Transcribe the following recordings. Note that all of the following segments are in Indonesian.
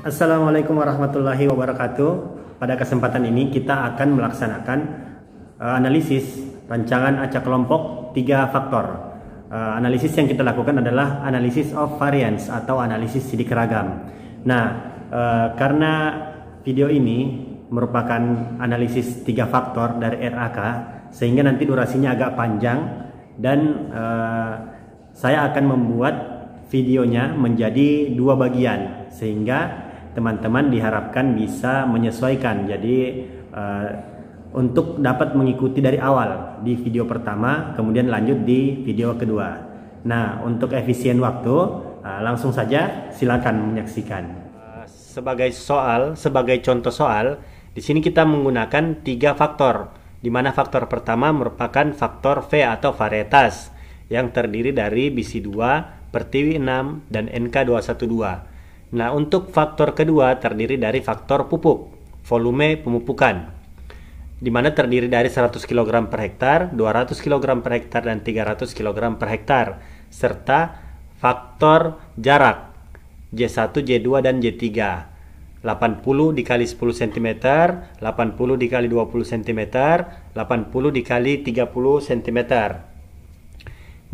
Assalamualaikum warahmatullahi wabarakatuh. Pada kesempatan ini kita akan melaksanakan analisis rancangan acak kelompok 3 faktor. Analisis yang kita lakukan adalah analisis of variance atau analisis sidik ragam. Nah, karena video ini merupakan analisis 3 faktor dari RAK, sehingga nanti durasinya agak panjang dan saya akan membuat videonya menjadi 2 bagian sehingga teman-teman diharapkan bisa menyesuaikan. Jadi untuk dapat mengikuti dari awal di video pertama, kemudian lanjut di video kedua. Nah, untuk efisien waktu, langsung saja silakan menyaksikan. Sebagai contoh soal, di sini kita menggunakan 3 faktor, di mana faktor pertama merupakan faktor V atau varietas yang terdiri dari BC2, Pertiwi 6, dan NK212. Nah, untuk faktor kedua terdiri dari faktor pupuk, volume pemupukan, di mana terdiri dari 100 kg per hektar, 200 kg per hektar, dan 300 kg per hektar, serta faktor jarak, J1, J2, dan J3, 80 dikali 10 cm, 80 dikali 20 cm, 80 dikali 30 cm.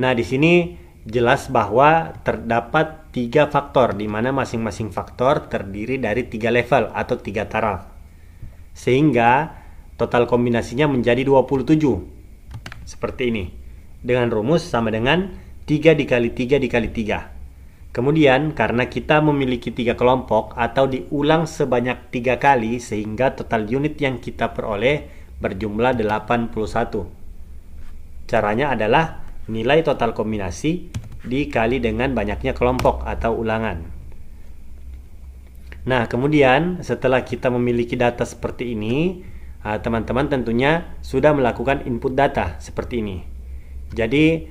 Nah, di sini jelas bahwa terdapat 3 faktor, di mana masing-masing faktor terdiri dari 3 level atau 3 taraf, sehingga total kombinasinya menjadi 27 seperti ini, dengan rumus sama dengan 3 dikali 3 dikali 3. Kemudian karena kita memiliki 3 kelompok atau diulang sebanyak 3 kali, sehingga total unit yang kita peroleh berjumlah 81. Caranya adalah nilai total kombinasi dikali dengan banyaknya kelompok atau ulangan. Nah, kemudian setelah kita memiliki data seperti ini, teman-teman tentunya sudah melakukan input data seperti ini. Jadi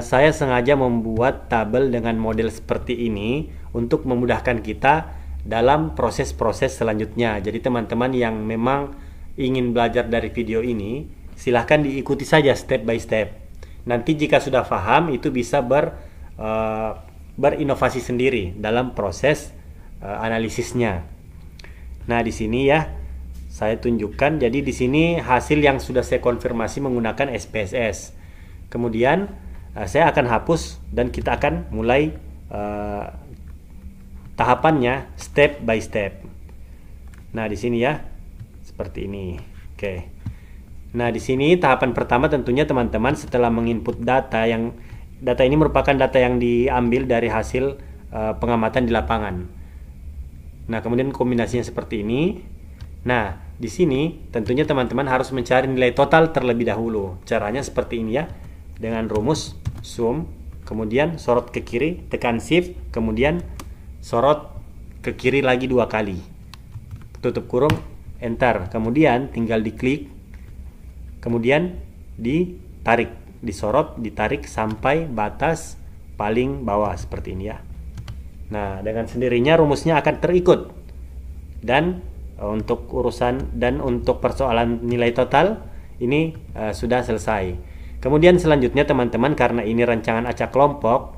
saya sengaja membuat tabel dengan model seperti ini untuk memudahkan kita dalam proses-proses selanjutnya. Jadi teman-teman yang memang ingin belajar dari video ini, silahkan diikuti saja step by step. Nanti jika sudah paham, itu bisa berinovasi sendiri dalam proses analisisnya. Nah, di sini ya saya tunjukkan. Jadi di sini hasil yang sudah saya konfirmasi menggunakan SPSS. Kemudian saya akan hapus dan kita akan mulai tahapannya step by step. Nah, di sini ya seperti ini. Oke. Nah, di sini tahapan pertama tentunya teman-teman setelah menginput data ini merupakan data yang diambil dari hasil pengamatan di lapangan. Nah, kemudian kombinasinya seperti ini. Nah, di sini tentunya teman-teman harus mencari nilai total terlebih dahulu. Caranya seperti ini ya. Dengan rumus sum, kemudian sorot ke kiri, tekan shift, kemudian sorot ke kiri lagi 2 kali. Tutup kurung, enter. Kemudian tinggal diklik. Kemudian ditarik, disorot, ditarik sampai batas paling bawah seperti ini ya. Nah, dengan sendirinya rumusnya akan terikut. Dan untuk persoalan nilai total ini sudah selesai. Kemudian selanjutnya teman-teman, karena ini rancangan acak kelompok,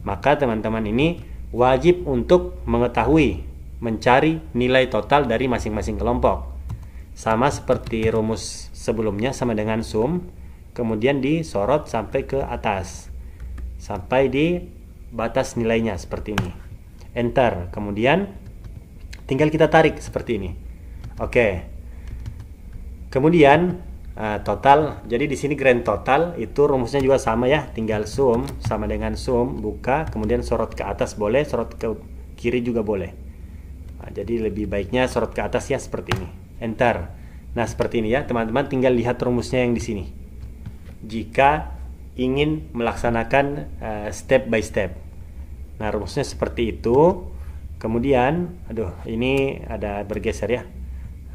maka teman-teman ini wajib untuk mengetahui mencari nilai total dari masing-masing kelompok. Sama seperti rumus sebelumnya, sama dengan sum, kemudian disorot sampai ke atas sampai di batas nilainya seperti ini, enter. Kemudian tinggal kita tarik seperti ini. Oke. Kemudian total, jadi di sini grand total itu rumusnya juga sama ya, tinggal sum sama dengan sum, buka, kemudian sorot ke atas boleh, sorot ke kiri juga boleh. Nah, jadi lebih baiknya sorot ke atas ya seperti ini, enter. Nah, seperti ini ya teman-teman, tinggal lihat rumusnya yang di sini jika ingin melaksanakan step by step. Nah, rumusnya seperti itu. Kemudian ini ada bergeser ya.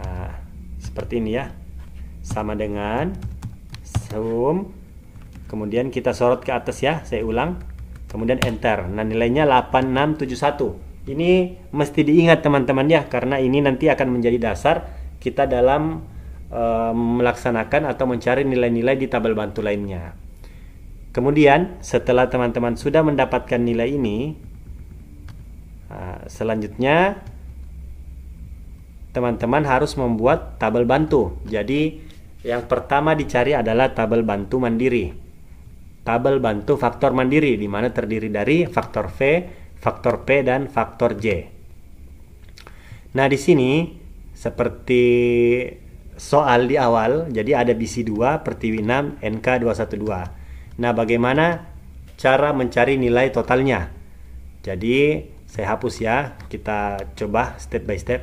Nah, seperti ini ya, sama dengan sum, kemudian kita sorot ke atas ya, saya ulang, kemudian enter. Nah, nilainya 8671. Ini mesti diingat teman-teman ya, karena ini nanti akan menjadi dasar kita dalam melaksanakan atau mencari nilai-nilai di tabel bantu lainnya. Kemudian setelah teman-teman sudah mendapatkan nilai ini, selanjutnya teman-teman harus membuat tabel bantu. Jadi yang pertama dicari adalah tabel bantu mandiri. Tabel bantu faktor mandiri, di mana terdiri dari faktor V, faktor P, dan faktor J. Nah, di sini seperti soal di awal, jadi ada BC 2, Pertiwi 6, NK 212. Nah, bagaimana cara mencari nilai totalnya? Jadi saya hapus ya, kita coba step by step.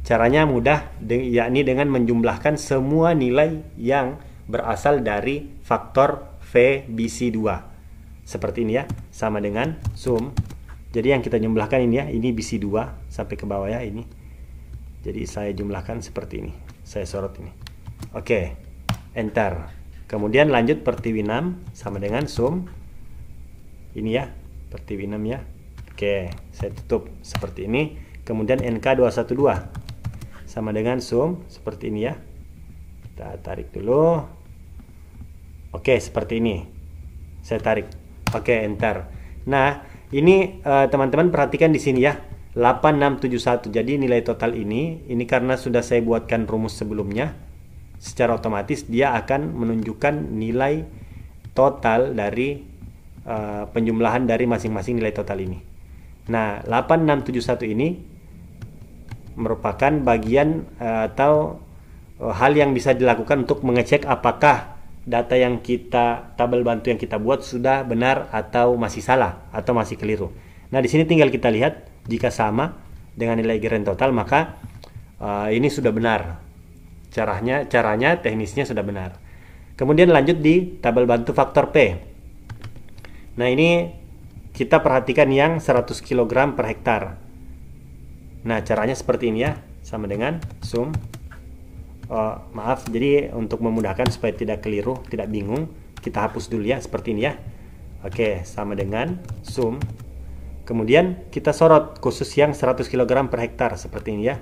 Caranya mudah, yakni dengan menjumlahkan semua nilai yang berasal dari faktor V BC 2. Seperti ini ya, sama dengan sum. Jadi yang kita jumlahkan ini ya, ini BC 2 sampai ke bawah ya ini. Jadi saya jumlahkan seperti ini. Saya sorot ini. Oke, enter. Kemudian lanjut Pertiwi 6 sama dengan sum. Ini ya, Pertiwi 6 ya. Oke, saya tutup seperti ini. Kemudian NK 212 sama dengan sum seperti ini ya. Kita tarik dulu. Oke, seperti ini. Saya tarik. Oke, enter. Nah, ini teman-teman perhatikan di sini ya. 8671. Jadi nilai total ini karena sudah saya buatkan rumus sebelumnya, secara otomatis dia akan menunjukkan nilai total dari penjumlahan dari masing-masing nilai total ini. Nah, 8671 ini merupakan bagian atau hal yang bisa dilakukan untuk mengecek apakah data yang tabel bantu yang kita buat sudah benar atau masih salah atau masih keliru. Nah, di sini tinggal kita lihat, jika sama dengan nilai grand total maka ini sudah benar. Caranya teknisnya sudah benar. Kemudian lanjut di tabel bantu faktor P. Nah, ini kita perhatikan yang 100 kg per hektar. Nah, caranya seperti ini ya, sama dengan sum. Maaf, jadi untuk memudahkan supaya tidak keliru, tidak bingung, kita hapus dulu ya, seperti ini ya. Oke, sama dengan sum. Kemudian kita sorot khusus yang 100 kg per hektar, seperti ini ya.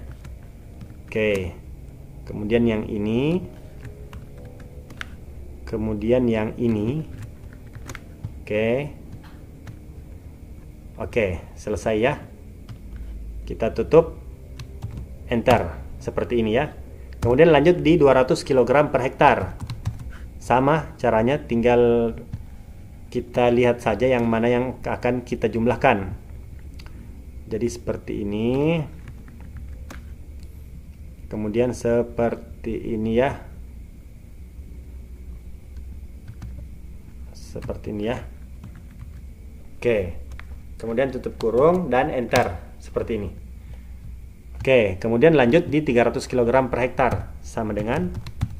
Oke, kemudian yang ini, kemudian yang ini. Oke, selesai ya. Kita tutup, enter, seperti ini ya. Kemudian lanjut di 200 kg per hektar. Sama caranya, tinggal kita lihat saja yang mana yang akan kita jumlahkan. Jadi seperti ini. Kemudian seperti ini ya. Seperti ini ya. Oke. Kemudian tutup kurung dan enter seperti ini. Oke, kemudian lanjut di 300 kg per hektar sama dengan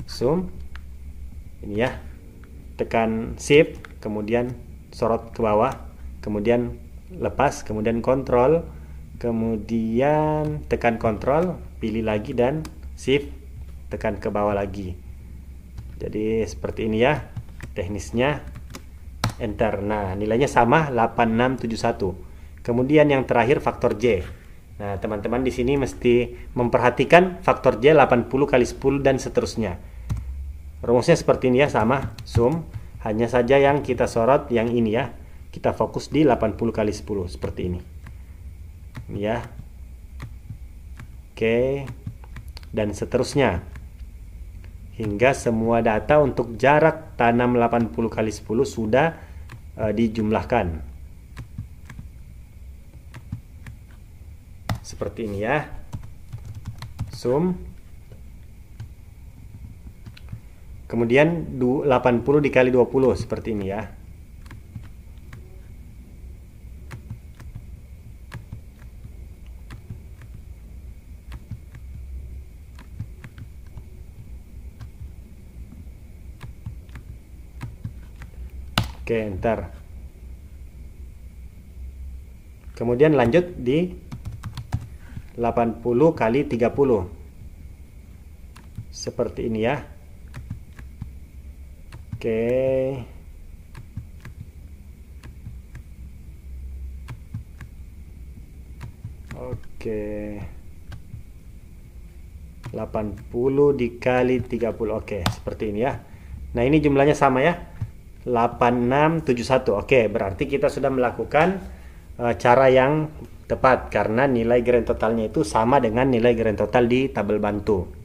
sum. Ini ya. Tekan shift, kemudian sorot ke bawah, kemudian lepas, kemudian kontrol, kemudian tekan kontrol, pilih lagi dan shift, tekan ke bawah lagi. Jadi seperti ini ya teknisnya. Enter. Nah, nilainya sama 8671. Kemudian yang terakhir faktor J. Nah, teman-teman di sini mesti memperhatikan faktor J 80 kali 10 dan seterusnya. Rumusnya seperti ini ya, sama sum. Hanya saja yang kita sorot yang ini ya. Kita fokus di 80 kali 10 seperti ini. Ini ya. Oke. Dan seterusnya. Hingga semua data untuk jarak tanam 80 kali 10 sudah dijumlahkan seperti ini ya. Sum. Kemudian 80 dikali 20 seperti ini ya. Oke, enter. Kemudian lanjut di 80 kali 30. Seperti ini ya. Oke. Oke. 80 dikali 30. Oke, seperti ini ya. Nah, ini jumlahnya sama ya. 8671. Oke, berarti kita sudah melakukan cara yang Tepat, karena nilai grand totalnya itu sama dengan nilai grand total di tabel bantu.